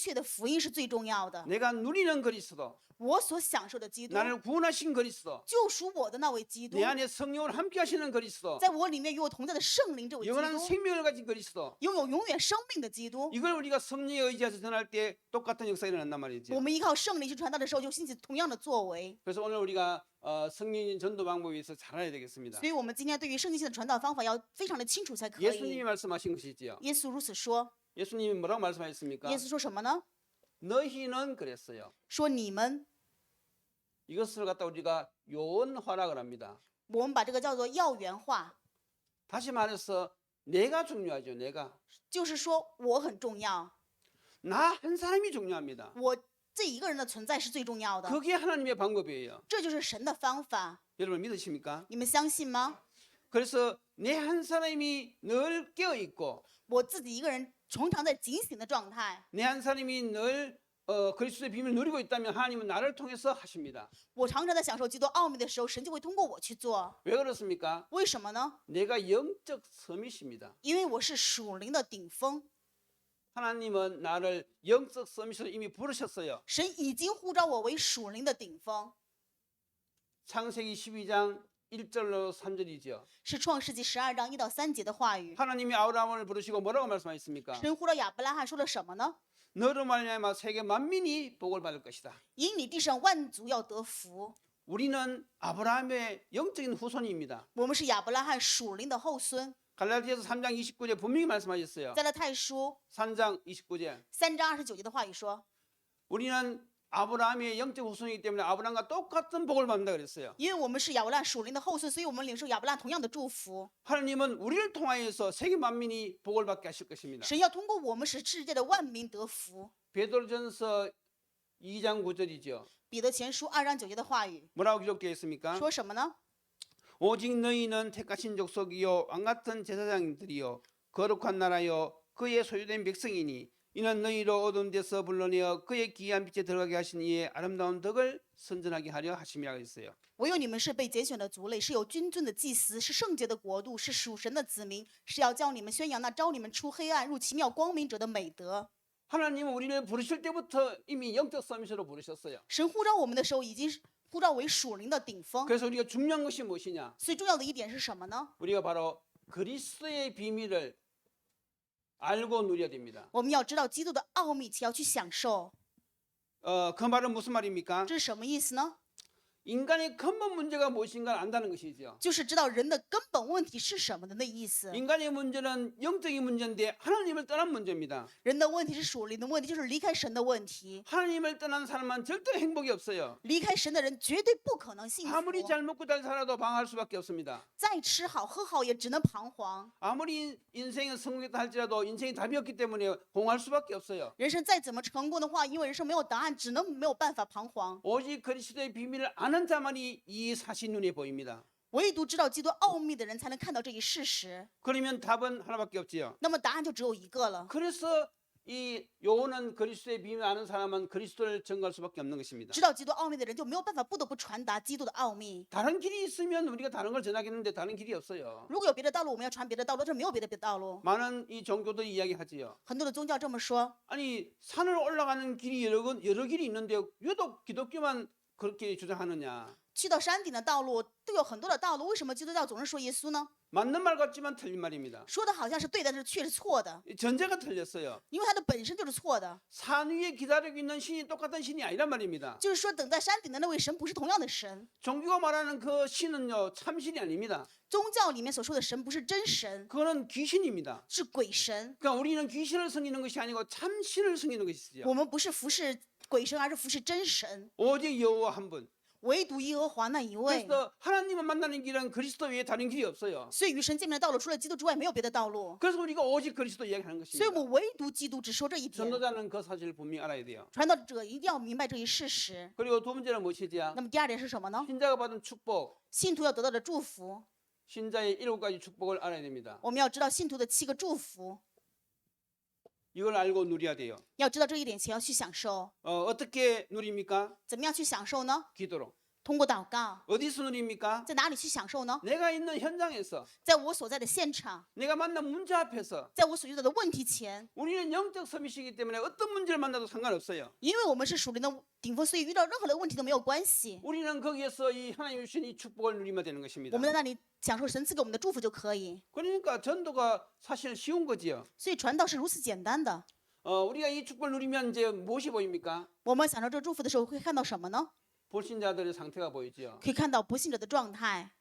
确的福音是最重要的。 내가 누리는 그리스도, 我所享受的基督， 나를 구원하신 그리스도, 救赎我的那位基督 내 ， 안에 성령을 함께 하시는 그리스도, 在我里面与我同在的圣灵这位基 영원한 督， 생명을 가진 그리스도, 拥有永远生命的基督。 이걸 우리가 성령에 의지해서 전할 때 똑같은 역사가 일어난단 말이죠. 我们依靠圣灵去传道的时候，就兴起同样的作为。 그래서 오늘 우리가 성령인 전도 방법에 대해서 잘 알아야 되겠습니다. 所以，我们今天对于圣经性的传道方法要非常的清楚才可 예수님이 以。 말씀하신 것이지요. 耶稣如此说， 예수님이 뭐라고 말씀하셨습니까? 耶稣说什么呢？ 너희는 그랬어요. 说你们， 이것을 갖다 우리가 요원화라고 합니다. 我们把这个叫做要原化， 다시 말해서 내가 중요하죠. 내가. 就是说我很重要， 나 한 사람이 중요합니다. 我这一个人的存在是最重要的， 그게 하나님의 방법이에요. 这就是神的方法。 여러분 믿으십니까? 你们相信吗？ 그래서 내 한 사람이 늘 깨어 있고 我自己一个人常常在警醒的状态， 내 한 사람이 늘 그리스도의 비밀을 누리고 있다면 하나님은 나를 통해서 하십니다. 我常常在享受基督奥秘的时候，神就会通过我去做。 왜 그렇습니까? 为什么呢？ 내가 영적 서밋입니다. 因为我是属灵的顶峰， 하나님은 나를 영적 서밋으로 이미 부르셨어요. 神已经呼召我为属灵的顶峰， 창세기 12장 1절로 3절이죠. 是创世纪12章1到3节的话语。 하나님이 아브라함을 부르시고 뭐라고 말씀하셨습니까? 神呼召亚伯拉罕说了什么呢？ 너로 말미암아 세계 만민이 복을 받을 것이다. 因你地上万族要得福。 우리는 아브라함의 영적인 후손입니다. 我们是亚伯拉罕属灵的后孙。 갈라디아서 3장 29절 분명히 말씀하셨어요. 加拉太书 3장 29절. 3章29节的话语说， 우리는 아브라함의 영적 후손이기 때문에 아브라함과 똑같은 복을 받는다 그랬어요. 因为我们是亚伯拉罕属灵的后孙，所以我们领受亚伯拉罕同样的祝福。 하나님은 우리를 통하여서 세계 만민이 복을 받게 하실 것입니다. 神要通过我们使世界的万民得福。 베드로전서 2장 9절이죠. 彼得前书2章9节的话语 뭐라고 기록되어 있습니까? 说什么呢？ 오직 너희는 택하신 족속이요 왕같은 제사장들이요 거룩한 나라요 그의 소유된 백성이니 이는 너희로 어두운 데서 불러내어 그의 기이한 빛에 들어가게 하신 이의 아름다운 덕을 선전하게 하려 하심이라고 했어요. 唯有你们是被拣选的族类，是有君尊的祭司，是圣洁的国度，是属神的子民，是要叫你们宣扬那招你们出黑暗入奇妙光明者的美德。 하나님은 우리를 부르실 때부터 이미 영적 서밋으로 부르셨어요. 神呼召我们的时候，已经呼召为属灵的顶峰。 그래서 우리가 중요한 것이 무엇이냐? 最重要的一点是什么呢？ 우리가 바로 그리스도의 비밀을 알고 누려야 됩니다. 我们要知道基督的奥秘，且要去享受。 그 말은 무슨 말입니까? 这是什么意思呢？ 인간의 근본 문제가 무엇인가를 안다는 것이죠. 就是知道人的根本问题是什么的那意思。 인간의 문제는 영적인 문제인데 하나님을 떠난 문제입니다. 人的问题是属灵的问题，就是离开神的问题。 하나님을 떠난 사람은 절대 행복이 없어요. 离开神的人绝对不可能幸福。 아무리 잘 먹고 잘 살아도 방황할 수밖에 없습니다. 再吃好喝好也只能彷徨。 아무리 인생은 성공했다 할지라도 인생이 답이 없기 때문에 공할 수밖에 없어요. 人生再怎么成功的话，因为人生没有答案，只能没有办法彷徨。 오직 그리스도의 비밀을 아는 자만이 이 사실 눈에 보입니다. 唯独知道基督奥秘的人才能看到这一事实。 그러면 답은 하나밖에 없지요. 那么答案就只有一个了。 그래서 이 요원은 그리스도의 비밀을 아는 사람은 그리스도를 전가할 수밖에 없는 것입니다. 知道基督奥秘的人就没有办法不得不传达基督的奥秘。 다른 길이 있으면 우리가 다른 걸 전하겠는데 다른 길이 없어요. 如果有别的道路，我们要传别的道路，这没有别的道路。 많은 이 종교들이 이야기하지요. 很多的宗教这么说， 아니 산을 올라가는 길이 여러 길이 있는데 유독 기독교만 그렇게 주장하느냐. 去到山顶的道路都有很多的道路，为什么基督教总是说耶稣呢？ 맞는 말 같지만 틀린 말입니다. 说的好像是对的，但是却是错的， 전제가 틀렸어요. 因为它的本身就是错的。 산 위에 기다리고 있는 신이 똑같은 신이 아니란 말입니다. 就是说，等在山顶的那位神不是同样的神， 종교가 말하는 그 신은요 참신이 아닙니다. 宗教里面所说的神不是真神， 그거는 귀신입니다. 是鬼神。 그러니까 우리는 귀신을 섬기는 것이 아니고 참신을 섬기는 것이죠. 我们不是服侍鬼神，而是服侍真神， 오직 여호와 한 분. 唯独耶和华那一位。 그래서 하나님을 만나는 길은 그리스도 외에 다른 길이 없어요. 所以与神见面的道路，除了基督之外，没有别的道路。 그래서 우리가 오직 그리스도 이야기하는 所以我 것입니다. 们唯独基督，只说这一点。 전도자는 그 사실을 분명히 알아야 돼요. 传道者一定要明白这一事实。 그리고 두 번째는 무엇이지요? 那么第二点是什么呢？ 신자가 받은 축복, 信徒要得到的祝福， 신자의 7가지 축복을 알아야 됩니다. 我们要知道信徒的7个祝福， 이걸 알고 누려야 돼요. 要知道这一点，且要去享受。 어떻게 누립니까? 怎么样去享受呢？ 기도로. 通过祷告， 어디서 누립니까? 在哪里去享受呢？ 내가 있는 현장에서, 在我所在的现场， 내가 만난 문제 앞에서. 在我所遇到的问题前， 우리는 영적 서밋이기 때문에 어떤 문제를 만나도 상관없어요. 因为我们是属灵的顶峰，所以遇到任何的问题都没有关系。 우리는 거기에서 이 하나님 주신 이 축복을 누리면 되는 것입니다. 我们在那里享受神赐给我们的祝福就可以。 그러니까 전도가 사실 쉬운 거지요. 所以传道是如此简单的。 우리가 이 축복을 누리면 이제 무엇이 보입니까? 我们享受这祝福的时候，会看到什么呢？ 불신자들의 상태가 보이지요. 可以看到不信者的状态。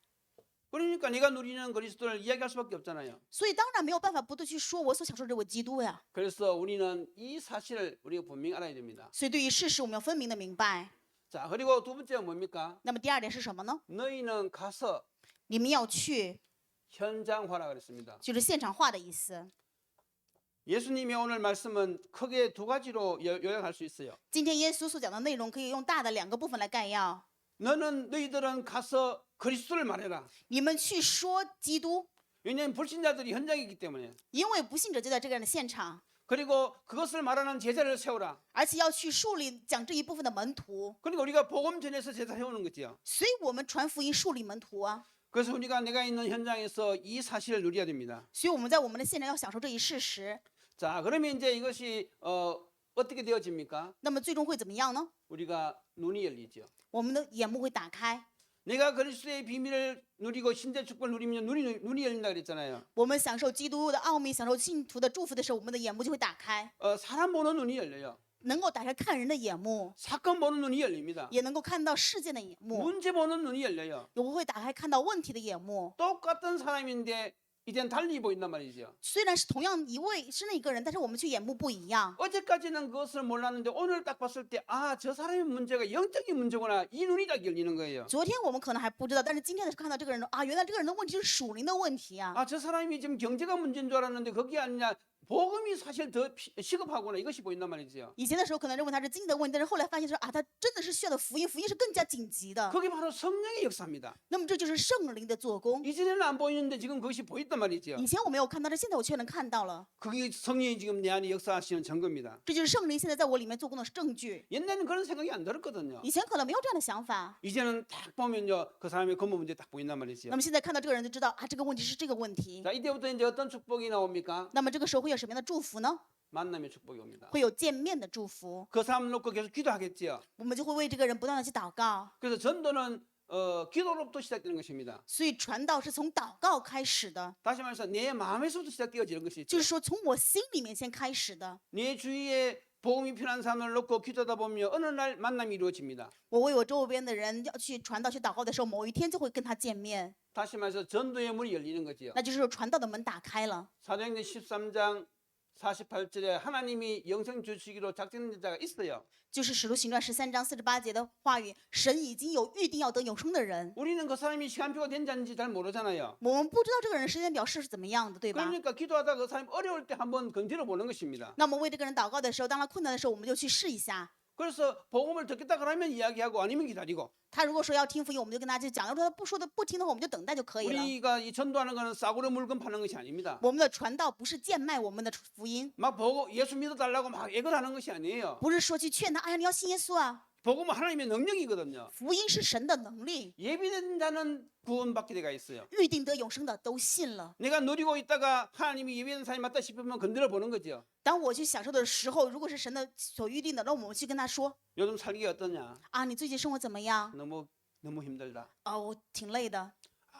그러니까 내가 누리는 그리스도를 이야기할 수밖에 없잖아요. 所以当然没有办法不对去说我所享受的这位基督呀。 그래서 우리는 이 사실을 우리가 분명히 알아야 됩니다. 所以对于事实，我们要分明的明白。 자, 그리고 두 번째는 뭡니까? 那么第二点是什么呢？ 너희는 가서 你们要去， 현장화라 그랬습니다. 就是现场化的意思。 예수님의 오늘 말씀은 크게 두 가지로 요약할 수 있어요. 今天耶稣所讲的内容可以用大的2个部分来概要。 너희들은 가서 그리스도를 말해라. 你们去说基督， 왜냐하면 불신자들이 현장이기 때문에. 因为不信者就在这个样的现场， 그리고 그것을 말하는 제자를 세우라. 而且要去树立讲这一部分的门徒。 그러니까 우리가 복음 전해서 제자 세우는 거지요. 所以我们传福音树立门徒啊。 그래서 내가 있는 현장에서 이 사실을 누려야 됩니다. 所以我们在我们的现场要享受这一事实。 자, 그러면 이제 이것이 어떻게 되어집니까? 那么最终会怎么样呢？ 우리가 눈이 열리죠. 我们的眼目会打开。 내가 그리스도의 비밀을 누리고 신대 축복을 누리면 눈이 열린다 그랬잖아요. 我们享受基督的奥秘，享受信徒的祝福的时候，我们的眼目就会打开， 사람 보는 눈이 열려요. 能够打开看人的眼目， 사건 보는 눈이 열립니다. 也能够看到事件的眼目， 문제 보는 눈이 열려요. 我会打开看到问题的眼目。 똑같은 사람인데 이젠 달리 보인단 말이죠. 虽然是同样一位是那个人，但是我们却眼目不一样。 어제까지는 그것을 몰랐는데 오늘 딱 봤을 때 저 사람의 문제가 영적인 문제구나. 이 눈이 딱 열리는 거예요. 昨天我们可能还不知道，但是今天的是看到这个人啊，原来这个人的问题是属灵的问题啊。 저 사람이 지금 경제가 문제인 줄 알았는데 그게 아니냐. 복음이 사실 더 시급하구나. 이것이 보인단 말이죠. 以前的时候可能认为他是经济的问题，但是后来发现说啊，他真的是需要的福音，福音是更加紧急的。 그게 바로 성령의 역사입니다. 那么这就是圣灵的做工。 이전에는 안 보이는데 지금 그것이 보였단 말이죠. 以前我没有看到，但现在我却能看到了。 그게 성령이 지금 내 안에 역사하시는 증거입니다. 这就是圣灵现在在我里面做工的证据。 옛날에는 그런 생각이 안 들었거든요. 以前可能没有这样的想法， 이제는 딱 보면요. 그 사람의 근본 문제 딱 보인단 말이죠. 那么现在看到这个人就知道啊，这个问题是这个问题。 자, 이때부터 이제 어떤 축복이 나옵니까? 那么这个时候会有什么样的祝福呢？ 만남의 축복이 옵니다. 会有见面的祝福， 그 사람 놓고 계속 기도하겠지요. 我们就会为这个人不断的去祷告。 그래서 전도는 기도로부터 시작되는 것입니다. 所以传道是从祷告开始的， 다시 말해서 내 마음에서부터 시작되어지는 것이 就 있죠. 是说从我心里面先开始的。 내 주위에 복음이 필요한 사람을 놓고 기도하다 보면 어느 날 만남이 이루어집니다. 我为我周边的人要去传道、去祷告的时候，某一天就会跟他见面， 다시 말해서 전도의 문이 열리는 거지요. 那就是说传道的门打开了。 사도행전 13장 48절에 하나님이 영생 주시기로 작정된 자가 있어요. 就是使徒行传13章48节的话语，神已经有预定要得永生的人， 우리는 그 사람이 시간표가 된 자인지 잘 모르잖아요. 我们不知道这个人时间表是怎么样的，对吧？ 그러니까 기도하다 그 사람이 어려울 때 한번 건드려 보는 것입니다. 那么为这个人祷告的时候，当他困难的时候，我们就去试一下。 그래서 복음을 듣겠다 그러면 이야기하고 아니면 기다리고 他如果说要听福音，我们就跟他去讲；要说他不听的话，我们就等待就可以了。 우리가 이 전도하는 거는 싸구려 물건 파는 것이 아닙니다. 我们的传道不是贱卖我们的福音， 막 보고 예수 믿어달라고 막 애걸하는 것이 아니에요. 不是说去劝他，哎呀，你要信耶稣啊！ 복음은 하나님의 능력이거든요. 福音是神的能力， 예비된 자는 구원받게 돼가 있어요. 预定得永生的都信了。 내가 누리고 있다가 하나님이 예비된 사람이 맞다 싶으면 건드려 보는 거죠. 当我去享受的时候，如果是神的所预定的，那我们去跟他说 요즘 살기가 어떠냐? 啊，你最近生活怎么样？ 너무 힘들다. 啊，我挺累的。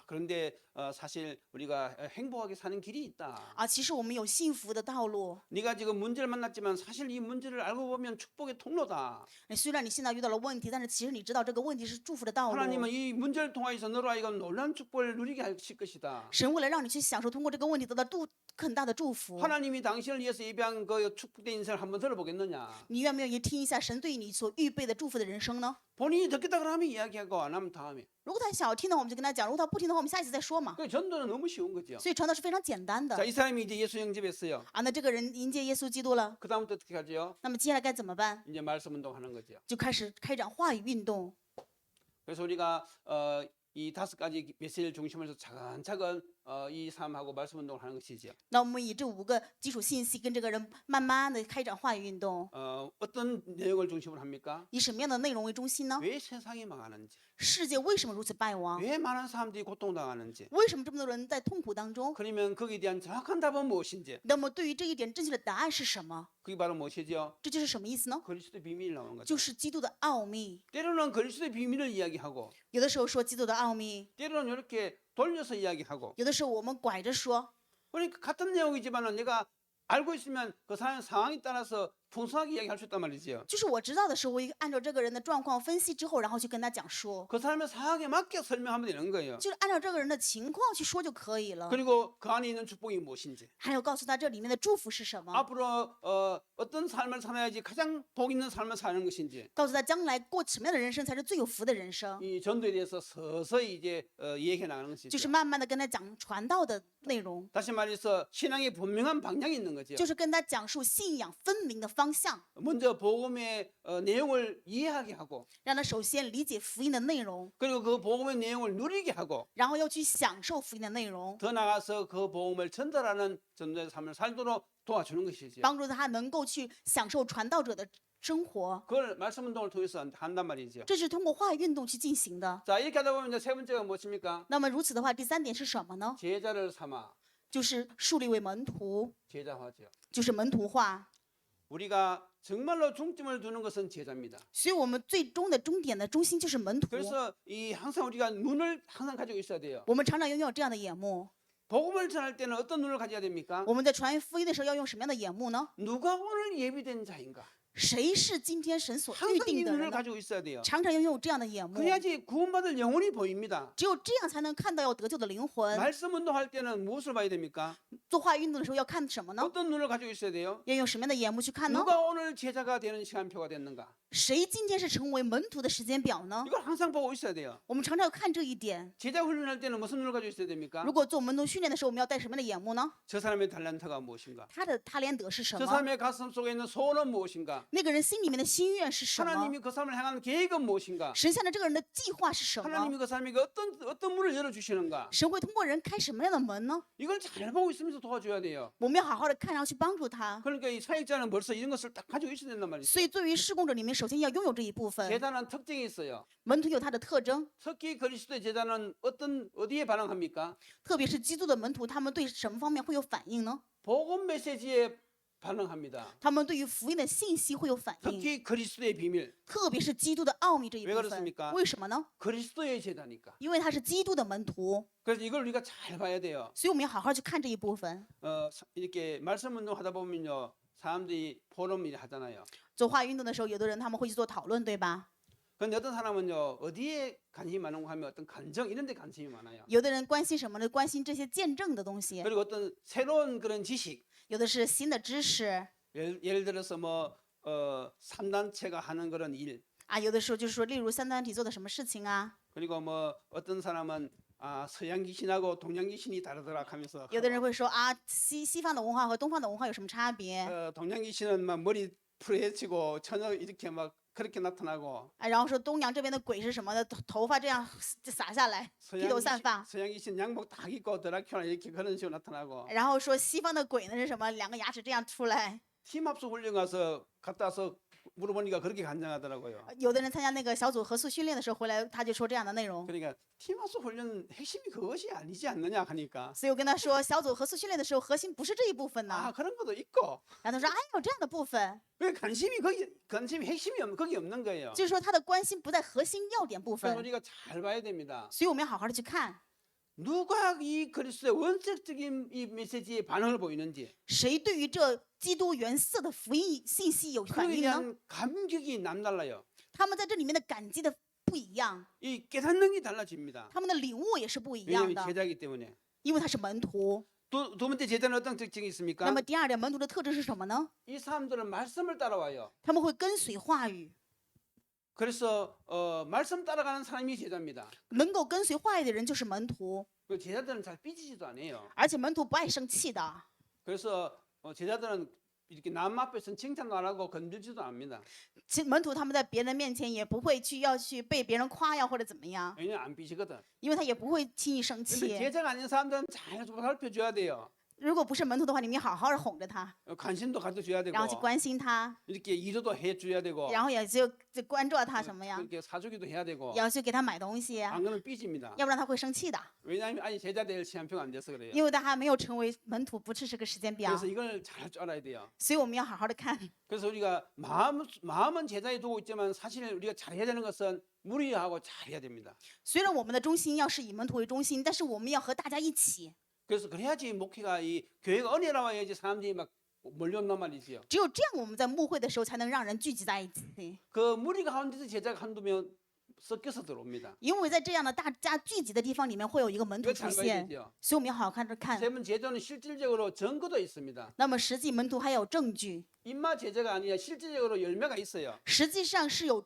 그런데 사실 우리가 행복하게 사는 길이 있다. 啊，其实我们有幸福的道路。 네가 지금 문제를 만났지만 사실 이 문제를 알고 보면 축복의 통로다. 虽然你现在遇到了问题，但是其实你知道这个问题是祝福的道路。 하나님은 이 문제를 통하여서 너로 하여금 놀라운 축복을 누리게 하실 것이다. 神为了让你去享受通过这个问题得到很大的祝福， 하나님이 당신을 위해서 예비한 그 축복된 인생을 한번 들어보겠느냐? 你愿不愿意听一下神对你所预备的祝福的人生呢？ 본인이 듣겠다 그러면 이야기하고 안 하면 다음에. 如果他想要听的话，我们就跟他讲；如果他不听的话，我们下一次再说嘛。 그 전도는 너무 쉬운 거죠. 所以传道是非常简单的 자, 이 사람이 이제 예수 영접했어요. 啊。那这个人迎接耶稣基督了， 그 다음부터 어떻게 하죠? 那么接下来该怎么办？ 이제 말씀 운동하는 거죠. 就开始开展话语运动。 그래서 우리가 이 5가지 메시지를 중심으로 해서 차근차근 이 삶하고 말씀 운동을 하는 것이죠. 那我们以这5个基础信息跟这个人慢慢的开展话语运动， 어떤 내용을 중심으로 합니까? 以什么样的内容为中心呢？ 왜 세상이 망하는지, 世界为什么如此败亡？ 왜 많은 사람들이 고통당하는지, 为什么这么多人在痛苦当中？ 그러면 거기에 대한 정확한 답은 무엇인지, 那么对于这一点正确的答案是什么？ 그게 바로 무엇이죠? 这就是什么意思呢？ 그리스도의 비밀이 나오는 거죠. 就是基督的奥秘。 때로는 그리스도의 비밀을 이야기하고 有的时候说基督的奥秘， 때로는 이렇게 돌려서 이야기하고 有的时候我们拐着说。 그러니까 같은 내용이지만은 내가 알고 있으면 그 사람 상황에 따라서 풍성하게 이야기할 수 있단 말이지요. 就是我知道的时候，我按照这个人的状况分析之后，然后去跟他讲说， 그 사람의 상황에 맞게 설명하면 되는 거예요. 就是按照这个人的情况去说就可以了。 그리고 그 안에 있는 축복이 무엇인지, 还有告诉他这里面的祝福是什么， 앞으로 어떤 삶을 살아야지 가장 복 있는 삶을 사는 것인지, 告诉他将来过什么样的人生才是最有福的人生， 이 전도에 대해서 서서히 이제 얘기해 나가는 就 것이죠. 是慢慢的跟他讲传道的内容， 다시 말해서 신앙의 분명한 방향이 있는 거죠. 就是跟他讲述信仰分明的方向， 먼저 복음의 내용을 이해하게 하고, 让他首先理解福音的内容， 그리고 그 복음의 내용을 누리게 하고, 然后要去享受福音的内容， 더 나아가서 그 복음을 전달하는 전도의 삶을 살도록 도와주는 것이죠. 帮助他能够去享受传道者的生活。 그걸 말씀 운동을 통해서 한단 말이죠. 这是通过话语运动去进行的。 자, 이렇게 하다 보면 이제 세 번째가 무엇입니까? 那么如此的话，第3点是什么呢？ 제자를 삼아 就是树立为门徒， 제자화죠. 就是门徒化。 우리가 정말로 중점을 두는 것은 제자입니다. 所以我们最终的终点的中心就是门徒。 그래서 이 항상 우리가 눈을 항상 가지고 있어야 돼요. 我们常常拥有这样的眼目。 복음을 전할 때는 어떤 눈을 가져야 됩니까? 我们在传福音的时候要用什么样的眼目呢？ 누가 오늘 예비된 자인가? 谁是今天神所预 항상 이 定的 눈을 人呢？ 가지고 있어야 돼요. 常常拥有这样的眼目， 그래야지 구원받을 영혼이 보입니다. 只有这样才能看到要得救的灵魂。 말씀 운동할 때는 무엇을 봐야 됩니까? 做话语运动的时候要看什么呢？ 어떤 눈을 가지고 있어야 돼요? 要用什么样的眼目去看呢？ 누가 오늘 제자가 되는 시간표가 됐는가? 谁今天是成为门徒的时间表呢？ 이걸 항상 보고 있어야 돼요. 我们常常要看这一点。 제자 훈련할 때는 무슨 눈을 가지고 있어야 됩니까? 如果做门徒训练的时候，我们要带什么样的眼目呢？ 저 사람의 달란트가 무엇인가? 他的他连德是什 저 么？ 사람의 가슴 속에 있는 소원은 무엇인가? 那个人心里面的心愿是什么？ 하나님이 그 사람을 향한 계획은 무엇인가? 神向着这个人的计划是什么？ 하나님이 그 사람에게 어떤 문을 열어 주시는가? 神会通过人开什么样的门呢？ 이걸 잘 보고 있으면서 도와줘야 돼요. 我们要好好的看，然后去帮助他。 그러니까 이 사역자는 벌써 이런 것을 딱 가지고 있어야 된단 말이죠. 所以，对于事工者里面，首先要拥有这一部分。 제자는 특징이 있어요. 门徒有他的特征， 특히 그리스도의 제자는 어디에 반응합니까? 特别是基督的门徒，他们对什么方面会有反应呢？ 복음 메시지에 반응합니다. 他们对于福音的信息会有反应， 특히 그리스도의 비밀, 特别是基督的奥秘这一 왜 部 그렇습니까 分。为什么呢？ 그리스도의 제자니까. 因为他是基督的门徒， 그래서 이걸 우리가 잘 봐야 돼요. 所以我们要好好去看这一部分。 이렇게 말씀 운동하다 보면요, 사람들이 포럼 일 하잖아요. 做话语运动的时候，有的人他们会去做讨论，对吧？ 근데 어떤 사람은요, 어디에 관심이 많은가 하면 어떤 감정 이런 데 관심이 많아요. 有的人关心什么呢？关心这些见证的东西， 그리고 어떤 새로운 그런 지식, 有的是新的知识 예를 들어서 뭐 3단체가 하는 그런 일, 啊，有的时候就是说，例如三团体做的什么事情啊， 그리고 뭐 어떤 사람은 서양 귀신하고 동양 귀신이 다르더라 하면서 有的人会说啊，西方的文化和东方的文化有什么差别？ 동양 귀신은 막 머리 풀어헤치고 저녁 이렇게 막 그렇게 나타나고 啊，然后说东洋这边的鬼是什么的，头发这样洒下来，披头散发。 서양 귀신 양복 다 입고 드라큘라 이렇게 그런 식으로 나타나고 然后说西方的鬼呢是什么？两个牙齿这样出来。 팀합수 훈련 가서 갔다 와서 물어보니까 그렇게 간증하더라고요. 有的人参加那个小组合宿训练的时候回来，他就说这样的内容。 그러니까 팀합수 훈련 핵심이 그것이 아니지 않느냐 하니까 所以我跟他说，小组合宿训练的时候，核心不是这一部分呢。 그런 것도 있고 然后他说，哎，有这样的部分， 왜 관심이 핵심이 거기 없는 거예요. 就是说他的关心不在核心要点部 그래서 分。 우리가 잘 봐야 됩니다. 所以我们要好好的去看， 누가 이 그리스도의 원색적인 이 메시지에 반응을 보이는지 谁对于这基督原色的福音信息有反 그에 应呢？ 대한 감격이 남달라요. 他们在这里面的感激的不一样， 이 깨닫는 게 달라집니다. 他们的领悟也是不一样 왜냐하면 的， 제자이기 때문에. 因为他是门徒。 두 번째 제자는 어떤 특징이 있습니까? 那么第二点，门徒的特质是什么呢？ 이 사람들은 말씀을 따라와요. 他们会跟随话语， 그래서 말씀 따라가는 사람이 제자입니다. 能够跟随话语的人就是门徒， 그 제자들은 잘 삐지지도 않아요. 而且门徒不爱生气的。 그래서 제자들은 이렇게 남 앞에서는 칭찬도 안 하고 건들지도 않습니다. 其实门徒他们在别人面前也不会要去被别人夸耀或者怎么样， 왜냐면 안 삐지거든. 因为他也不会轻易生 근데 气。 제자가 아닌 사람들은 잘 살펴줘야 돼요. 如果不是门徒的话，你们要好好的哄着他， 관심도 가져줘야 되고 然后去关心他， 이렇게 위로도 해줘야 되고 然后也就关注他什么呀， 그렇게 사주기도 해야 되고 也要去给他买东西， 안 그러면 삐집니다. 要不然他会生气的。 왜냐하면 아직 제자 될 시간표가 안 돼서 그래요. 因为他还没有成为门徒，不是这个时间表， 그래서 이걸 잘 알아야 돼요. 所以我们要好好的看。 그래서 우리가 마음은 제자에 두고 있지만 사실 우리가 잘해야 되는 것은 무리하고 잘해야 됩니다. 虽然我们的中心要是以门徒为中心，但是我们要和大家一起。 그래서 그래야지 목회가 이 교회가 은혜로 와야지 사람들이 막 몰려온단 말이지요. 只有这样，我们在牧会的时候才能让人聚集在一起。 그 무리 가운데서 제자가 한두 명 섞여서 들어옵니다. 因为在这样的大家聚集的地方里面，会有一个门徒 이거 出 잘 봐야 现， 되죠. 所以我们要好好看着看。 세 번 제자는 실질적으로 증거도 있습니다. 那么实际门徒还有证据， 입마 제자가 아니라 실질적으로 열매가 있어요. 实际上是有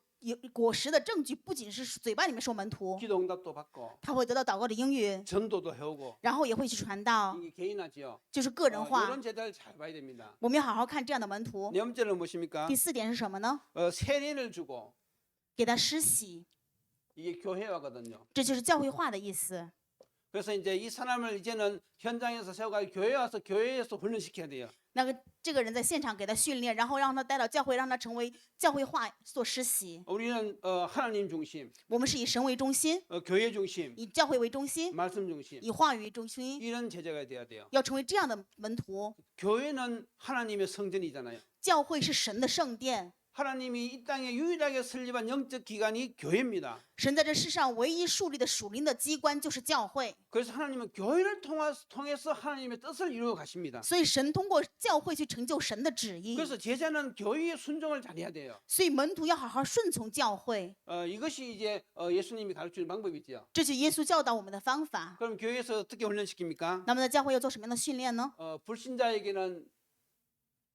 果实的证据，不仅是嘴巴里面说门徒， 기도 응답도 받고 他会得到祷告的应允， 전도도 해오고 然后也会去传道， 이게 개인화지요. 就是个人化。 이런 제자를 잘 봐야 됩니다. 我们要好好看这样的门徒。 네 번째는 무엇입니까? 第4点是什么呢？ 세례를 주고 给他施洗， 이게 교회화거든요. 这就是教会化的意思。 그래서 이제 이 사람을 이제는 현장에서 세워가 교회에 와서 교회에서 훈련시켜야 돼요. 那个这个人在现场给他训练，然后让他带到教会，让他成为教会化做施洗。 우리는 하나님 중심, 我们是以神为中心， 교회 중심, 以教会为中心， 말씀 중심 以话语中心， 이런 제자가 돼야 돼요. 要成为这样的门徒。 교회는 하나님의 성전이잖아요. 教会是神的圣殿， 하나님이 이 땅에 유일하게 설립한 영적 기관이 교회입니다. 神在这世上唯一树立的属灵的机关就是教会， 그래서 하나님은 교회를 통해서 하나님의 뜻을 이루어 가십니다. 所以神通过教会去成就神的旨意。 그래서 제자는 교회의 순종을 잘해야 돼요. 所以门徒要好好顺从教会， 이것이 이제 예수님이 가르치는 방법이지요. 这是耶稣教导我们的方法。 그럼 교회에서 어떻게 훈련시킵니까? 那么在教会要做什么样的训练呢？ 불신자에게는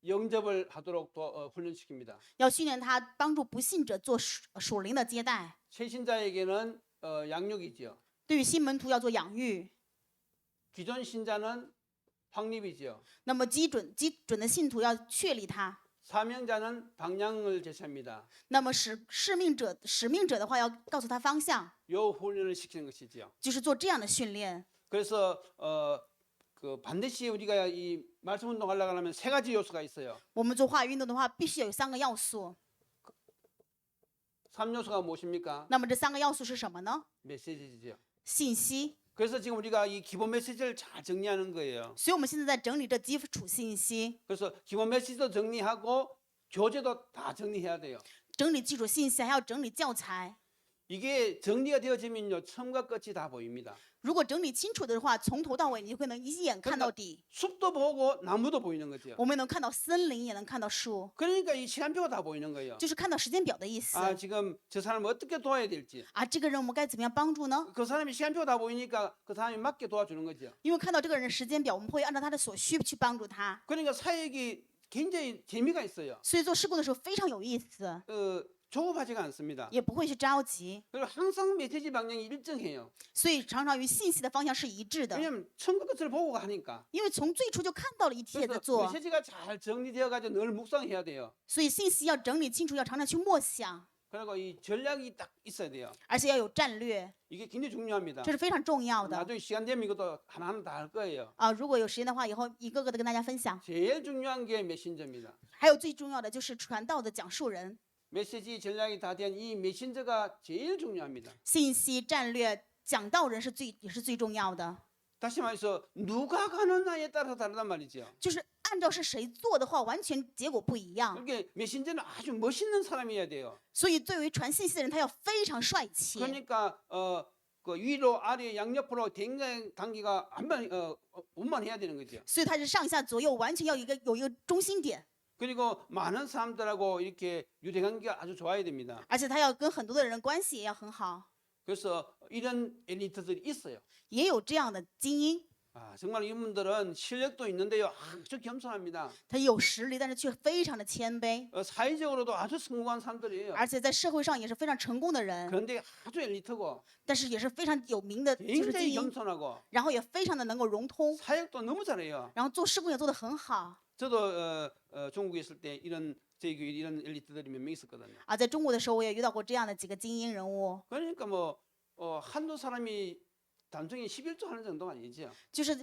영접을 하도록 훈련시킵니다. 要训练他帮助不信者做属灵的接待。 최신자에게는 양육이지요. 对于新门徒要做养育。 기존 신자는 확립이지요. 那么基准的信徒要确立他。 사명자는 방향을 제시합니다. 那么使命者的话要告诉他方向， 요 훈련을 시키는 것이지요. 就是做这样的训练。 그래서 반드시 우리가 이 말씀 운동하려고 하면 세 가지 요소가 있어요. 我们做话语运动的话，必须有3个要素。 3요소가 무엇입니까? 那么这3个要素是什么呢？ 메시지지요. 信息。 그래서 지금 우리가 이 기본 메시지를 잘 정리하는 거예요. 所以我们现在在整理这基础信息， 그래서 기본 메시지도 정리하고 교재도 다 정리해야 돼요. 整理基础信息，还要整理教材。 이게 정리가 되어지면요 처음과 끝이 다 보입니다. 如果整理清楚的话，从头到尾你就会能一眼看到底。 숲도 보고 나무도 보이는 거죠. 我们能看到森林，也能看到树， 그러니까 이 시간표가 다 보이는 거예요. 就是看到时间表的意思。 지금 저 사람을 어떻게 도와야 될지. 这个人我们该怎么样帮助呢？ 그 사람이 시간표가 다 보이니까 그 사람이 맞게 도와주는 거죠. 因为看到这个人的时间表，我们会按照他的所需去帮助他。 그러니까 사역이 굉장히 재미가 있어요. 所以做事工的时候非常有意思， 조급하지가 않습니다. 也不会去着急， 그리고 항상 메시지 방향이 일정해요. 所以常常与信息的方向是一致的。 왜냐하면 처음과 끝을 보고 가니까. 因为从最初就看到了一切的 그래서 做， 메시지가 잘 정리되어 가지고 늘 묵상해야 돼요. 所以信息要整理清楚，要常常去默想， 그리고 이 전략이 딱 있어야 돼요. 而且要有战略， 이게 굉장히 중요합니다. 这是非常重要的。 나중에 시간 되면 이것도 하나하나 다 할 거예요. 如果有时间的话，以后一个个的跟大家分享。 제일 중요한 게 메신저입니다. 还有最重要的就是传道的讲述人， 메시지 전략이 다 된 이 메신저가 제일 중요합니다. 信息战略讲道人也是最重要的。 다시 말해서 누가 가느냐에 따라서 다르단 말이죠. 就是按照是谁做的话，完全结果不一样。 그러니까 메신저는 아주 멋있는 사람이어야 돼요. 所以作为传信息的人，他要非常帅气。 그러니까 그 위로 아래 양옆으로 굉장히 단계가 한번 운반해야 되는 거죠. 所以他是上下左右完全要有一个中心点， 그리고 많은 사람들하고 이렇게 유대 관계가 아주 좋아야 됩니다. 而且他要跟很多的人关系也要很好， 그래서 이런 엘리트들이 있어요. 也有这样的精英。 정말 이분들은 실력도 있는데요, 아주 겸손합니다. 他有实力，但是却非常的谦卑， 사회적으로도 아주 성공한 사람들이에요. 而且在社会上也是非常成功的人， 그런데 아주 엘리트고 但是也是非常有名的，就是精 굉장히 英， 겸손하고 然后也非常的能够融通， 사역도 너무 잘해요. 然后做事工也做得很好。 저도 중국에 있을 때 이런 저희 교회 이런 엘리트들이 몇 명 있었거든요. 在中国的时候，我也遇到过这样的几个精英人物， 그러니까 뭐 한두 사람이 단순히 11조 하는 정도가 아니죠. 就是，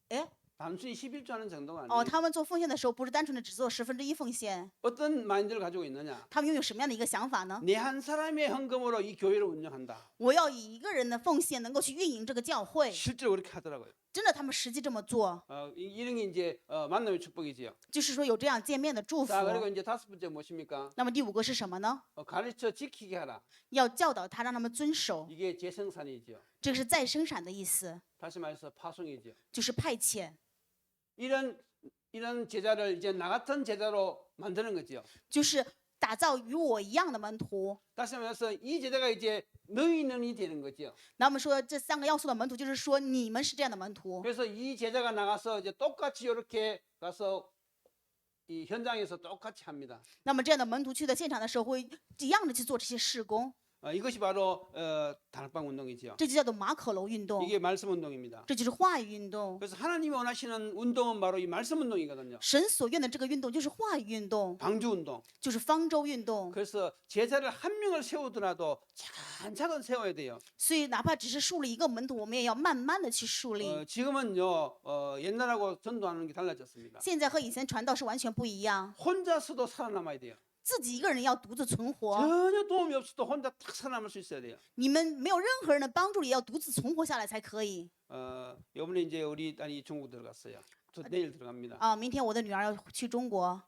哎， 단순히 11조 하는 정도가 哦， 아니에요. 他们做奉献的时候，不是单纯的只做1/10奉献， 어떤 마인드를 가지고 있느냐? 他们拥有什么样的一个想法呢？ 내 한 사람의 헌금으로 이 교회를 운영한다. 我要以一个人的奉献能够去运营这个教会， 실제로 그렇게 하더라고요. 真的，他们实际这么做， 이런 게 이제 만남의 축복이지요. 就是说有这样见面的祝福。 자, 그리고 이제 다섯 번째 무엇입니까? 那么第5个是什么呢？ 가르쳐 지키게 하라. 要教导他，让他们遵守， 이게 재생산이지요. 这个是再生产的意思， 다시 말해서 파송이지요. 就是派遣， 이런 제자를 이제 나 같은 제자로 만드는 거지요. 就是打造与我一样的门徒。 다시 말해서 이 제자가 이제 너희는 되는 거지요. 那我们说这3个要素的门徒，就是说你们是这样的门徒。 그래서 이 제자가 나가서 이제 똑같이 이렇게 가서 이 현장에서 똑같이 합니다. 那么这样的门徒去到现场的时候，会一样的去做这些事工， 이것이 바로 다락방 운동이지요. 这就叫做马可楼运动， 이게 말씀 운동입니다. 这就是话语运动。 그래서 하나님이 원하시는 운동은 바로 이 말씀 운동이거든요. 神所愿的这个运动就是话语运动， 방주 운동. 就是方舟运动。 그래서 제자를 한 명을 세우더라도 차근차근 세워야 돼요. 所以哪怕只是树立一个门徒，我们也要慢慢的去树立。 지금은요 옛날하고 전도하는 게 달라졌습니다. 现在和以前传道是完全不一样， 혼자서도 살아남아야 돼요. 自己一个人要独自存活， 전혀 도움이 없어도 혼자 딱 살아남을 수 있어야 돼요. 你们没有任何人的帮助，也要独自存活下来才可以。 이번에 이제 우리 딸이 중국 들어갔어요. 또 내일 들어갑니다. 明天我的女儿要去中国，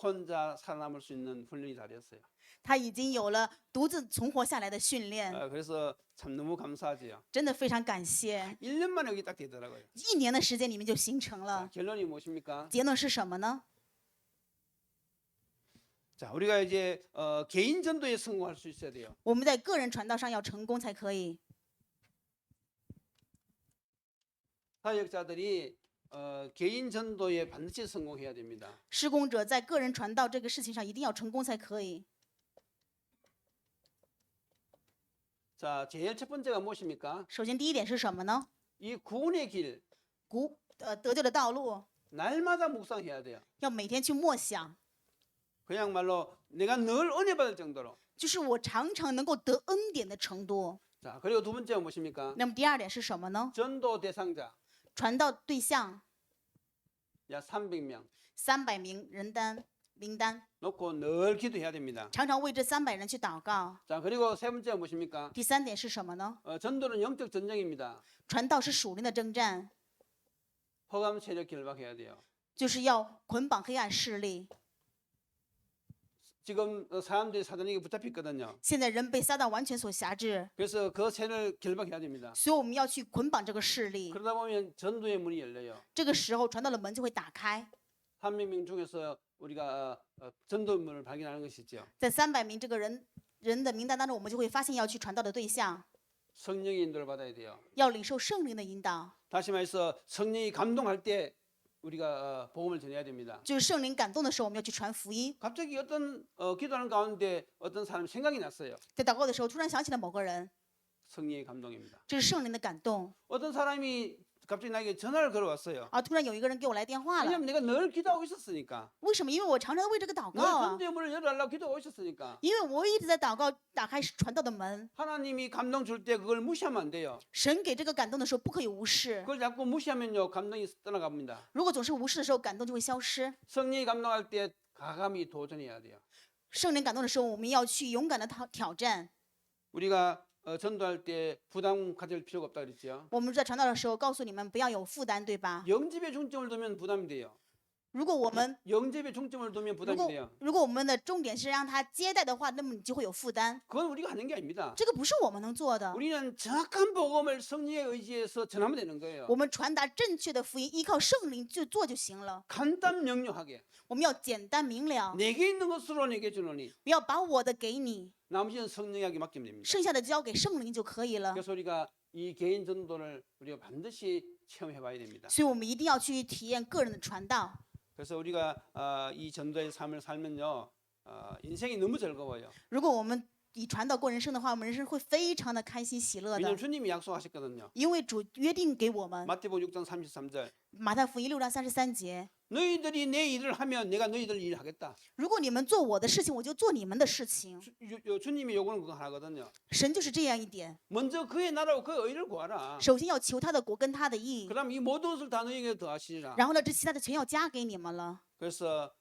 혼자 살아남을 수 있는 훈련이 다 됐어요. 她已经有了独自存活下来的训练， 그래서 참 너무 감사하지요. 真的非常感谢。 1년 만에 여기 딱 되더라고요. 1年的时间里面就形成了。 결론이 무엇입니까? 结论是什么呢？ 자, 우리가 이제 개인 전도에 성공할 수 있어야 돼요. 我们在个人传道上要成功才可以。 사역자들이 개인 전도에 반드시 성공해야 됩니다. 施工者在个人传道这个事情上一定要成功才可以。 자, 제일 첫 번째가 무엇입니까? 首先，第一点是什么呢？ 이 구원의 길 得救的道路 날마다 묵상해야 돼요. 要每天去默想， 그냥말로 내가 늘 은혜 받을 정도로. 就是我常常能够得恩典的程度。 자, 그리고 두 번째가 무엇입니까? 那么第2点是什么呢？ 전도 대상자 传道对象 약 300명 300名单， 놓고 늘 기도해야 됩니다. 常常为这300人去祷告。 자, 그리고 세 번째가 무엇입니까? 第3点是什么呢？ 전도는 영적 전쟁입니다. 传道是属灵的征战， 허감 세력 결박해야 돼요. 就是要捆绑黑暗势力。 지금 사람들이 사단에게 붙잡혔거든요. 现在人被撒旦完全所辖制， 그래서 그 세를 결박해야 됩니다. 所以我们要去捆绑这个势力。 그러다 보면 전도의 문이 열려요. 这个时候，传道的门就会打开。 300명 중에서 우리가 전도 문을 발견하는 것이죠. 在300名这个人的名单当中，我们就会发现要去传道的对象， 성령의 인도를 받아야 돼요. 要领受圣灵的引导， 다시 말해서 성령이 감동할 때 우리가 복음을 전해야 됩니다. 就是圣灵感动的时候，我们要去传福音。 갑자기 어떤 기도하는 가운데 어떤 사람 생각이 났어요. 在祷告的时候，突然想起了某个人， 성령의 감동입니다. 这是圣灵的感动。 어떤 사람이 갑자기 나에게 전화를 걸어왔어요. 突然有一个人给我来电话了， 왜냐면 내가 늘 기도하고 있었으니까. 为什么？因为我常常为这个祷 늘 告啊， 전도의 문을 열어달라고 기도하고 있었으니까. 因为我一直在祷告，打开传道的门。 하나님이 감동 줄 때 그걸 무시하면 안 돼요. 神给这个感动的时候，不可以无视。 그걸 자꾸 무시하면요 감동이 떠나갑니다. 如果总是无视的时候，感动就会消失。 성령이 감동할 때 과감히 도전해야 돼요. 圣灵感动的时候，我们要去勇敢的挑战。 우리가 전도할 때 부담 가질 필요가 없다 그랬죠. 我们在传道的时候，告诉你们不要有负担，对吧？ 영접에 중점을 두면 부담이 돼요. 如果我们 영접에 중점을 두면 如 부담이 果 돼요. 如果我们的重点是让他接待的话，那么你就会有负担。 그건 우리가 하는 게 아닙니다. 这个不是我们能做的。 우리는 정확한 복음을 성령의 의지에서 전하면 되는 거예요. 我们传达正确的福音，依靠圣灵就做就行了。 간단 명료하게 我们要简单明了， 내게 있는 것으로 내게 주노니 不要把我的给你， 나머지는 성령에게 맡기면 됩니다. 剩下的交给圣灵就可以了。 그래서 우리가 이 개인 전도를 우리가 반드시 체험해 봐야 됩니다. 所以我们一定要去体验个人的传道。 그래서 우리가 이 전도의 삶을 살면요 인생이 너무 즐거워요. 如果我们以传道过人生的话，我们人生会非常的开心喜乐 왜냐하면 的， 주님이 약속하셨거든요. 因为主约定给我们。 마태복음 6장 33절 马太福音6章33节， 너희들이 내 일을 하면 내가 너희들 일을 하겠다. 如果你们做我的事情，我就做你们的事情。 주님의 요구는 그거 하나거든요. 神就是这样一点， 먼저 그의 나라와 그의 의를 구하라. 首先要求他的国跟他的义， 그다음 이 모든 것을 다 너희에게 더하시리라. 然后呢，这其他的全要加给你们了。 그래서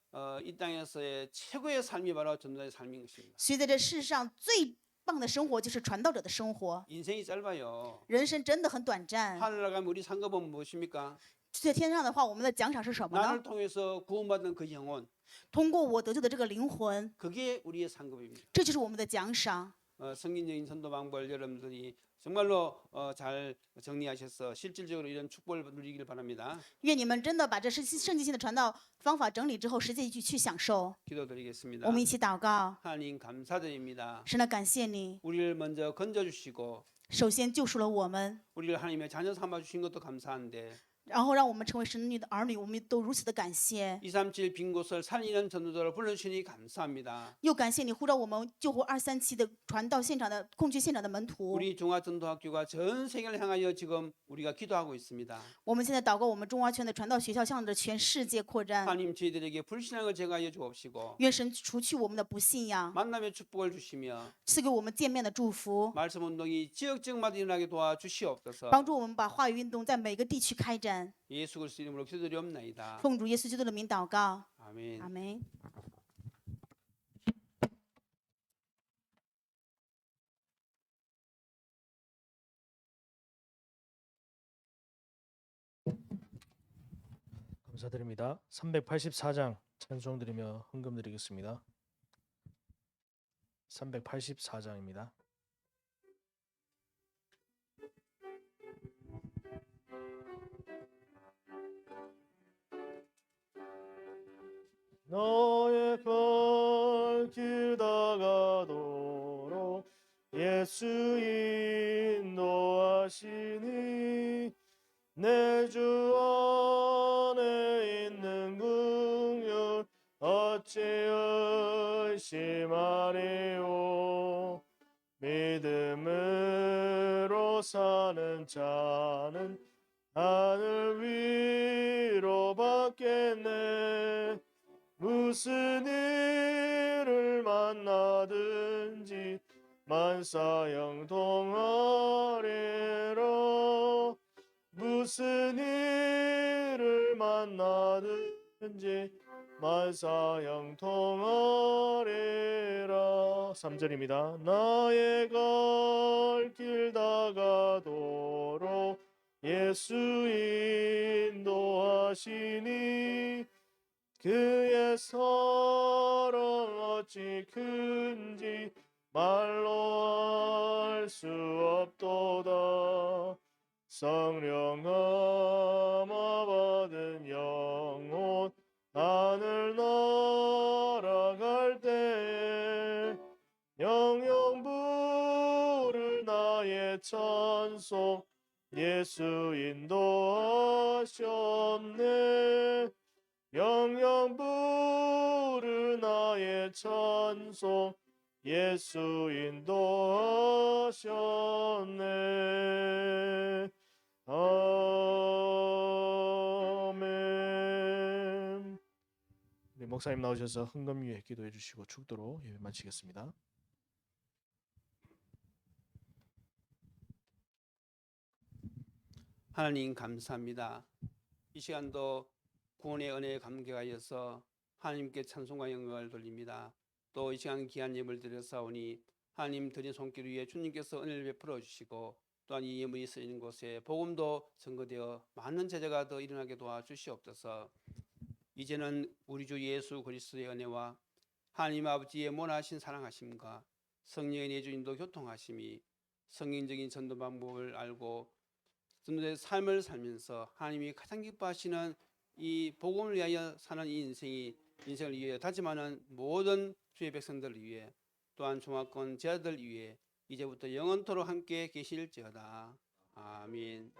이 땅에서의 최고의 삶이 바로 전도자의 삶인 것입니다. 所以在这世上最棒的生活就是传道者的生活。 인생이 짧아요. 人生真的很短暂， 하늘 나가면 우리 상급은 무엇입니까? 在天上的话，我们的奖赏是什么 나를 呢？ 통해서 구원받은 그 영혼, 通过我得救的这个灵魂， 그게 우리의 상급입니다. 这就是我们的奖赏。 성gin적인 전도 방법을 여러분들이 정말로 잘 정리하셔서 실질적으로 이런 축복을 누리길 바랍니다. 愿你们真的把这圣经性的传道方法整理之后，实际去享受。 기도드리겠습니다. 我们一起祷告， 하나님 감사드립니다. 神的感谢你， 우리를 먼저 건져주시고 首先救赎了我们， 우리를 하나님의 자녀 삼아 주신 것도 감사한데 然后让我们成为神的儿女，我们都如此的感谢。 237 빈 곳을 살리는 전도자를 불러주시니 감사합니다. 又感谢你呼召我们救活237的传道现场的空缺现场的门徒。 우리 종합전도학교가 전 세계를 향하여 지금 우리가 기도하고 있습니다. 我们现在祷告，我们中华圈的传道学校向着全世界扩展。 하나님 저희들에게 불신앙을 제거하여 주옵시고 愿神除去我们的不信仰， 만남의 축복을 주시며 赐给我们见面的祝福， 말씀 운동이 지역적마다 일어나게 도와주시옵소서. 帮助我们把话语运动在每个地区开展。 예수 그리스도 이름으로 기도드리옵나이다. 奉主耶稣基督的名祷告， 아멘. 阿门。 감사드립니다. 384장 찬송 드리며 헌금 드리겠습니다. 384장입니다. 너의 갈 길 다가도록 예수 인도하시니 내 주 안에 있는 긍휼 어찌 의심하리요. 믿음으로 사는 자는 하늘 위로 받겠네. 무슨 일을 만나든지 만사형통하리라. 무슨 일을 만나든지 만사형통하리라. 3절입니다. 나의 갈 길 다가도록 예수 인도하시니 그의 사랑 어찌 큰지 말로 할 수 없도다. 성령 감화 받은 영혼 하늘 날아갈 때에 영영 부를 나의 찬송 예수 인도하셨네. 영영 부를 나의 찬송 예수 인도하셨네. 아멘. 네, 목사님 나오셔서 헌금 위에 기도해 주시고 축도로 예배 마치겠습니다. 하나님 감사합니다. 이 시간도 구원의 은혜에 감격하여서 하나님께 찬송과 영광을 돌립니다. 또 이 시간 귀한 예물을 드려사오니 하나님 드린 손길 위에 주님께서 은혜를 베풀어 주시고 또한 이 예물이 쓰이는 곳에 복음도 증거되어 많은 제자가 더 일어나게 도와주시옵소서. 이제는 우리 주 예수 그리스도의 은혜와 하나님 아버지의 모나신 사랑하심과 성령의 내주인도 교통하심이 성경적인 전도 방법을 알고 전도의 삶을 살면서 하나님이 가장 기뻐하시는 이 복음을 위하여 사는 이 인생을 위해 다짐하는 모든 주의 백성들을 위해 또한 중화권 제자들 위해 이제부터 영원토록 함께 계실지어다. 아멘.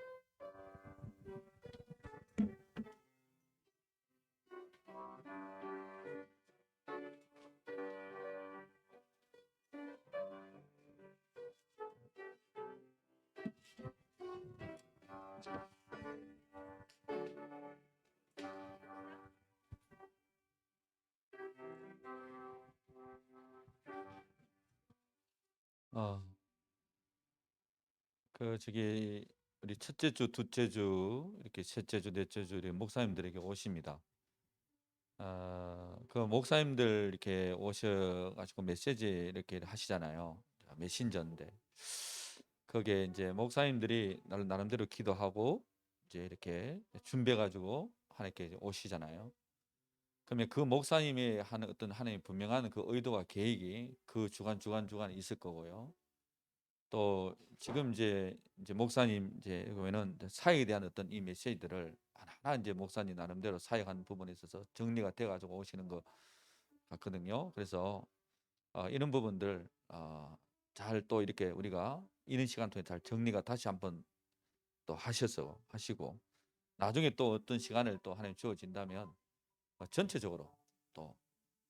어, 저기 우리 첫째 주, 둘째 주, 이렇게 셋째 주, 넷째 주 이렇게 목사님들에게 오십니다. 그 목사님들 이렇게 오셔가지고 메시지 이렇게 하시잖아요. 메신저인데 거기에 이제 목사님들이 나름대로 기도하고 이제 이렇게 준비해가지고 하나님께 오시잖아요. 그러면 그 목사님이 하는 어떤 하나님 분명한 그 의도와 계획이 그 주간 있을 거고요. 또 지금 이제 목사님 이제 보면은 사역에 대한 어떤 이 메시지들을 하나 이제 목사님 나름대로 사역하는 부분에 있어서 정리가 돼 가지고 오시는 것 같거든요. 그래서 이런 부분들 잘 또 이렇게 우리가 이런 시간 통해 잘 정리가 다시 한번 또 하시고 나중에 또 어떤 시간을 또 하나님 주어진다면 전체적으로 또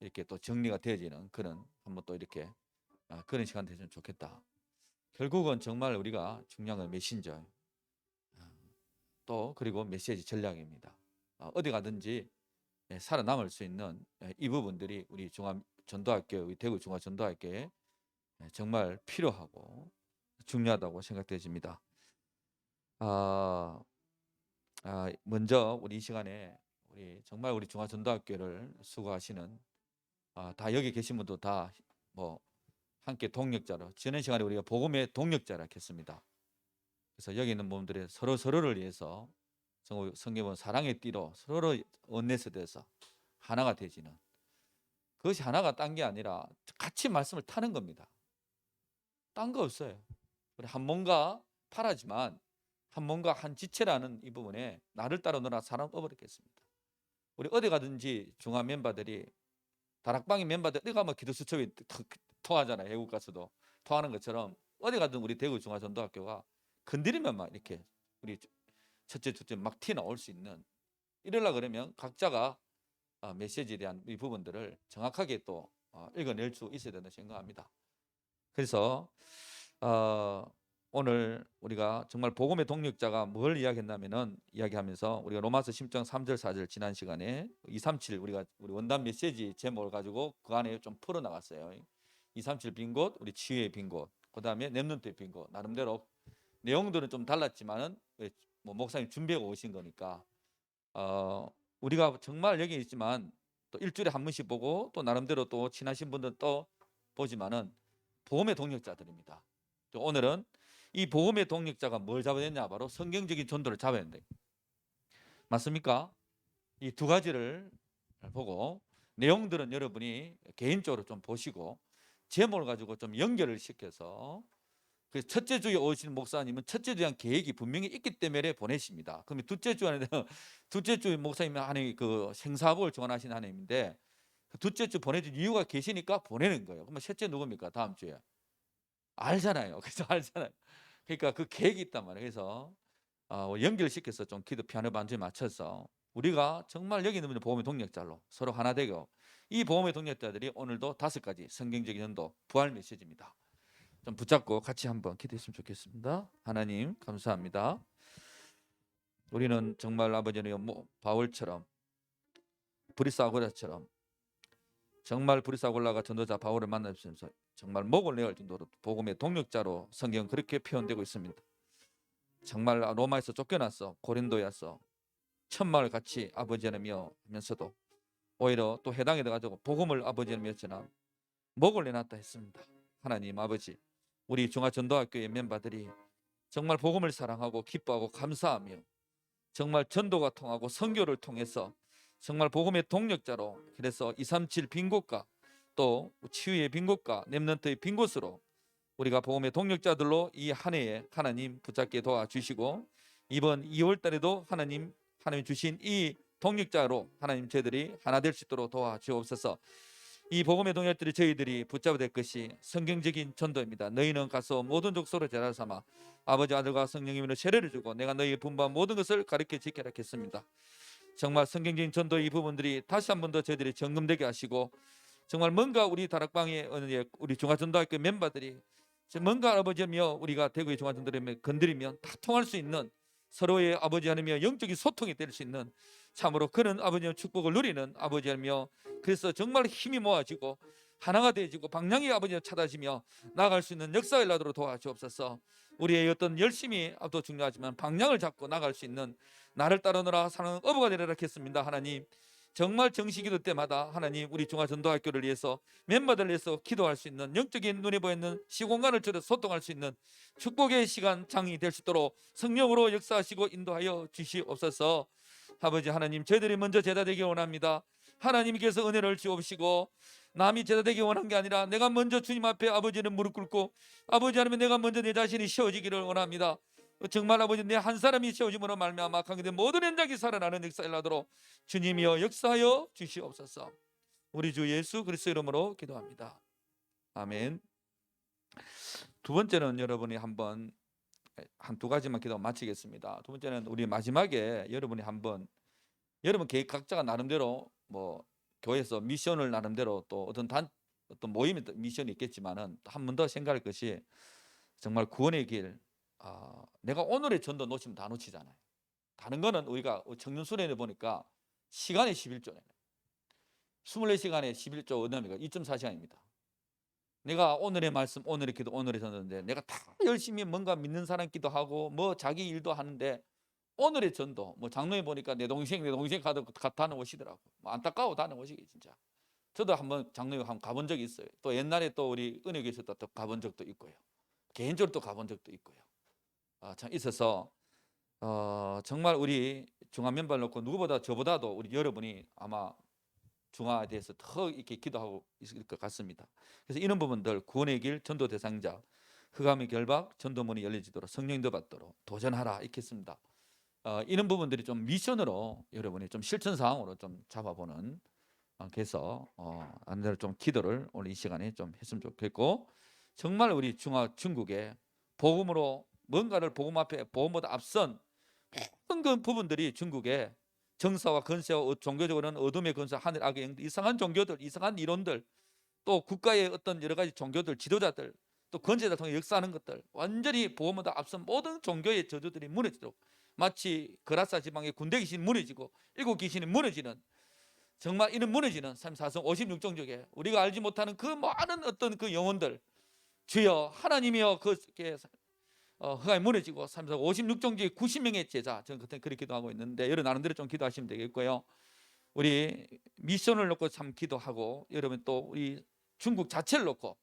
이렇게 또 정리가 되어지는 그런 한번 또 이렇게 그런 시간 되면 좋겠다. 결국은 정말 우리가 중요한 건 메신저 또 그리고 메시지 전략입니다. 어디 가든지 살아남을 수 있는 이 부분들이 우리 중앙전도학교, 우리 대구 중앙전도학교에 정말 필요하고 중요하다고 생각되어집니다. 먼저 우리 이 시간에 우리 정말 우리 중앙전도학교를 수고하시는 다 여기 계신 분도 다 뭐 함께 동력자로 지난 시간에 우리가 복음의 동력자라 했습니다. 그래서 여기 있는 분들이 서로를 위해서 성경은 사랑의 띠로 서로 원내서 돼서 하나가 되지는 그것이 하나가 딴 게 아니라 같이 말씀을 타는 겁니다. 딴 거 없어요. 우리 한 몸과 파라지만 한 몸과 한 지체라는 이 부분에 나를 따라 너나 사람 얻어버리겠습니다. 우리 어디 가든지 중앙 멤버들이 다락방의 멤버들 어디 가면 기도 수첩이 통하잖아요. 외국 가서도 통하는 것처럼 어디 가든 우리 대구 중앙전도학교가 건드리면 막 이렇게 우리 첫째 둘째 막 티 나올 수 있는 이러려 그러면 각자가 메시지에 대한 이 부분들을 정확하게 또 읽어낼 수 있어야 된다 생각합니다. 그래서 오늘 우리가 정말 복음의 동력자가 뭘 이야기하면서 우리가 로마서 10장 3절 4절 지난 시간에 237 우리 원단 메시지 제목을 가지고 그 안에 좀 풀어 나갔어요. 237 빈 곳, 우리 치유의 빈 곳, 그다음에 렘넌트의 빈 곳. 나름대로 내용들은 좀 달랐지만은 뭐 목사님 준비하고 오신 거니까 우리가 정말 여기 있지만 또 일주일에 한 번씩 보고 또 나름대로 또 친하신 분들 또 보지만은 복음의 동력자들입니다. 오늘은 이 복음의 동력자가 뭘 잡아야 되냐 바로 성경적인 전도를 잡아야 된다. 맞습니까? 이 두 가지를 보고 내용들은 여러분이 개인적으로 좀 보시고 제목을 가지고 좀 연결을 시켜서 그 첫째 주에 오시는 목사님은 첫째 주에 대한 계획이 분명히 있기 때문에 보내십니다. 그러면 둘째 주에는 둘째 주 목사님이 하나님 그 생사복을 주관하시는 하나님인데 그 둘째 주 보내준 이유가 계시니까 보내는 거예요. 그러면 셋째 누굽니까? 다음 주에 알잖아요. 그래서 알잖아요. 그러니까 그 계획이 있단 말이에요. 그래서 연결시켜서 좀 기도 피아노 반주에 맞춰서 우리가 정말 여기 있는 분들 복음의 동력자로 서로 하나 되고 이 복음의 동력자들이 오늘도 5가지 성경적인 전도 부활 메시지입니다. 좀 붙잡고 같이 한번 기도했으면 좋겠습니다. 하나님 감사합니다. 우리는 정말 아버지는 바울처럼 브리스아고라처럼 정말 브리스아골라가 전도자 바울을 만나면서 정말 목을 내을 정도로 복음의 동력자로 성경 그렇게 표현되고 있습니다. 정말 로마에서 쫓겨났어. 고린도에 와서 천막을 같이 아버지 하나며 하면서도 오히려 또 해당에 가지고 복음을 아버지 하나며 전하 목을 내놨다 했습니다. 하나님 아버지 우리 중화전도학교의 멤버들이 정말 복음을 사랑하고 기뻐하고 감사하며 정말 전도가 통하고 선교를 통해서 정말 복음의 동력자로 그래서 237 빈곳과 또 치유의 빈곳과 렘넌트의 빈곳으로 우리가 복음의 동력자들로 이 한 해에 하나님 붙잡게 도와주시고 이번 2월 달에도 하나님 주신 이 동력자로 하나님 저희들이 하나 될 수 있도록 도와주옵소서. 이 복음의 동력들이 저희들이 붙잡아야 될 것이 성경적인 전도입니다. 너희는 가서 모든 족속으로 제자 삼아 아버지 아들과 성령님으로 세례를 주고 내가 너희의 분부한 모든 것을 가르쳐 지키라 했습니다. 정말 성경적인 전도 이 부분들이 다시 한 번 더 저희들이 점검되게 하시고 정말 뭔가 우리 다락방의 우리 중화전도학교 멤버들이 뭔가 아버지며 우리가 대구의 중화전도를 건드리면 다 통할 수 있는 서로의 아버지 하나며 영적인 소통이 될 수 있는 참으로 그런 아버지의 축복을 누리는 아버지 하나며 그래서 정말 힘이 모아지고 하나가 되어지고 방향이 아버지를 찾아지며 나아갈 수 있는 역사가 일어나도록 도와주옵소서. 우리의 어떤 열심이 또 중요하지만 방향을 잡고 나갈 수 있는 나를 따르느라 사는 어부가 되리라 했습니다. 하나님, 정말 정시기도 때마다 하나님 우리 중화전도학교를 위해서 멤버들을 위해서 기도할 수 있는 영적인 눈에 보이는 시공간을 줄여 소통할 수 있는 축복의 시간 장이 될 수 있도록 성령으로 역사하시고 인도하여 주시옵소서. 아버지 하나님, 저희들이 먼저 제자 되기 원합니다. 하나님께서 은혜를 주옵시고 남이 제자 되기 원한 게 아니라 내가 먼저 주님 앞에 아버지는 무릎 꿇고 아버지 하나님 내가 먼저 내 자신이 세워지기를 원합니다. 정말 아버지 내 한 사람이 세워짐으로 말미암아 강기된 모든 현장이 살아나는 역사 일어나도록 주님이여 역사하여 주시옵소서. 우리 주 예수 그리스도 이름으로 기도합니다. 아멘. 두 번째는 여러분이 한번 한 두 가지만 기도 마치겠습니다. 두 번째는 우리 마지막에 여러분이 한번 여러분 개인 각자가 나름대로 뭐 교회에서 미션을 나름대로 또 어떤 모임의 미션이 있겠지만은 한 번 더 생각할 것이 정말 구원의 길. 내가 오늘의 전도 놓치면 다 놓치잖아요. 다른 거는 우리가 청년수련회 보니까 시간이 11조네. 24시간에 11조 얼마입니까? 2.4시간입니다. 내가 오늘의 말씀, 오늘의 기도, 오늘의 전도인데 내가 다 열심히 뭔가 믿는 사람 기도하고 뭐 자기 일도 하는데 오늘의 전도, 뭐 장로에 보니까 내 동생 다녀오시더라고. 뭐 안타까워 다녀오시기 진짜. 저도 한번 장로에 한번 가본 적이 있어요. 또 옛날에 또 우리 은혜교에서 또 가본 적도 있고요. 개인적으로 또 가본 적도 있고요. 참 있어서 정말 우리 중화 멤버를 놓고 누구보다 저보다도 우리 여러분이 아마 중화에 대해서 더 이렇게 기도하고 있을 것 같습니다. 그래서 이런 부분들 구원의 길, 전도 대상자, 흑암의 결박, 전도문이 열려지도록 성령도 받도록 도전하라 이렇게 했습니다. 이런 부분들이 좀 미션으로 여러분이 좀 실천 사항으로 좀 잡아보는 그래서 안대로 좀 기도를 오늘 이 시간에 좀 했으면 좋겠고 정말 우리 중국의 복음으로 뭔가를 복음 앞에 복음보다 앞선 모든 그 부분들이 중국의 정사와 건세와 종교적으로는 어둠의 건세, 하늘 악의 영들, 이상한 종교들, 이상한 이론들, 또 국가의 어떤 여러 가지 종교들, 지도자들, 또 건세를 통해 역사하는 것들 완전히 복음보다 앞선 모든 종교의 저주들이 무너지도록 마치 그라사 지방의 군대 귀신이 무너지고 일곱 귀신이 무너지는 정말 이런 무너지는 34성 56종족에 우리가 알지 못하는 그 많은 어떤 그 영혼들 주여 하나님이여 그게 흑암이 무너지고 56종족의 90명의 제자 저는 그때 그렇게 기도하고 있는데 여러분 나름대로 좀 기도하시면 되겠고요. 우리 미션을 놓고 참 기도하고 여러분 또 우리 중국 자체를 놓고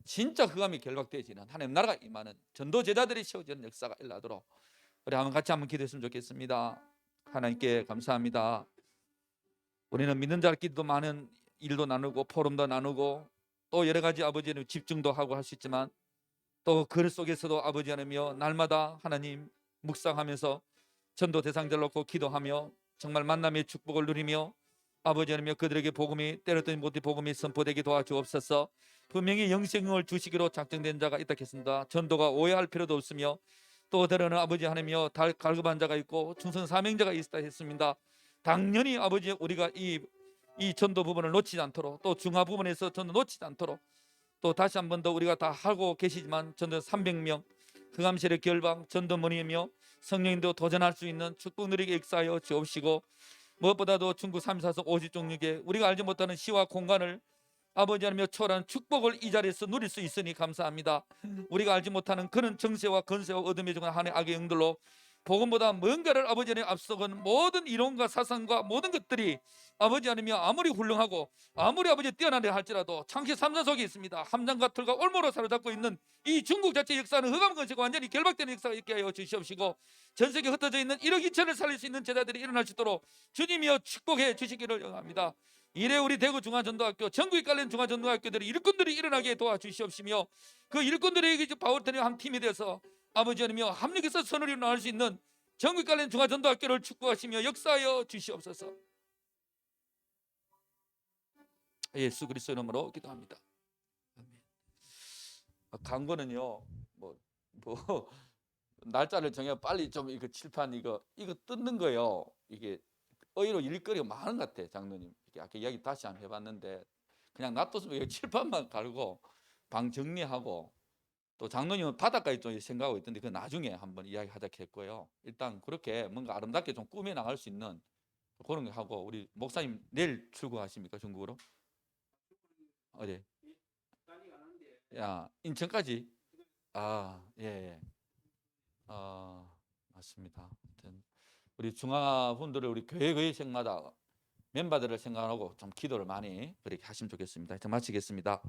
진짜 흑암이 결박되어지는 하나님 나라가 임하는 전도 제자들이 세워지는 역사가 일어나도록 우리 같이 한번 기도했으면 좋겠습니다. 하나님께 감사합니다. 우리는 믿는 자들끼리도 많은 일도 나누고 포럼도 나누고 또 여러 가지 아버지는 집중도 하고 할 수 있지만 또 글 속에서도 아버지 하나님이여 날마다 하나님 묵상하면서 전도 대상자를 놓고 기도하며 정말 만남의 축복을 누리며 아버지 하나님이여 그들에게 복음이 때렸더니 못해 복음이 선포되게 도와주옵소서. 분명히 영생을 주시기로 작정된 자가 있다 했습니다. 전도가 오해할 필요도 없으며 또 때로는 아버지 하나님이여 갈급한 자가 있고 충성 사명자가 있다 했습니다. 당연히 아버지 우리가 이 전도 부분을 놓치지 않도록 또 중화 부분에서 전도 놓치지 않도록 또 다시 한 번 더 우리가 다 하고 계시지만 전도 300명 흑암세력 결방 전도문이며 성령님도 도전할 수 있는 축복 누리게 역사하여 주옵시고 무엇보다도 중국 34성 50종류에 우리가 알지 못하는 시와 공간을 아버지 하나님여 초월한 축복을 이 자리에서 누릴 수 있으니 감사합니다. 우리가 알지 못하는 그런 정세와 건세와 어둠의 중간 하나의 악의 영들로 복음보다 뭔가를 아버지 하나님 앞서건 모든 이론과 사상과 모든 것들이 아버지 하나님이 아무리 훌륭하고 아무리 아버지 뛰어나려 할지라도 창시 3사 속에 있습니다. 함장과 털과 올모로 사로잡고 있는 이 중국 자체 역사는 흑암 건세가 완전히 결박되는 역사가 있게 하여 주시옵시고 전 세계에 흩어져 있는 1억 2천을 살릴 수 있는 제자들이 일어날 수 있도록 주님이여 축복해 주시기를 영합니다. 이래 우리 대구 중화전도학교 전국에 깔린 중화전도학교들이 일꾼들이 일어나게 도와주시옵시며 그 일꾼들에게 바울테니 한 팀이 돼서 아버지 하나님이여 합력해서 선을 이루어나갈 수 있는 전국에 깔린 중화전도학교를 축복하시며 역사하여 주시옵소서. 예수 그리스도 이름으로 기도합니다. 광고는요 뭐 날짜를 정해 빨리 좀 이거 칠판 이거 뜯는 거요. 이게 의외로 일거리가 많은 것 같아. 장로님 이렇게 아까 이야기 다시 한번 해봤는데 그냥 놔뒀으면 이거 칠판만 갈고 방 정리하고 또 장로님은 바닷가에 좀 생각하고 있던데 그 나중에 한번 이야기하자 했고요. 일단 그렇게 뭔가 아름답게 좀 꾸며 나갈 수 있는 그런 거 하고 우리 목사님 내일 출국하십니까 중국으로? 어디? 야, 인천까지. 아, 예, 예. 맞습니다. 하여튼 우리 중화분들을 우리 교회 의식마다 멤버들을 생각하고 좀 기도를 많이 그렇게 하시면 좋겠습니다. 하여튼 마치겠습니다.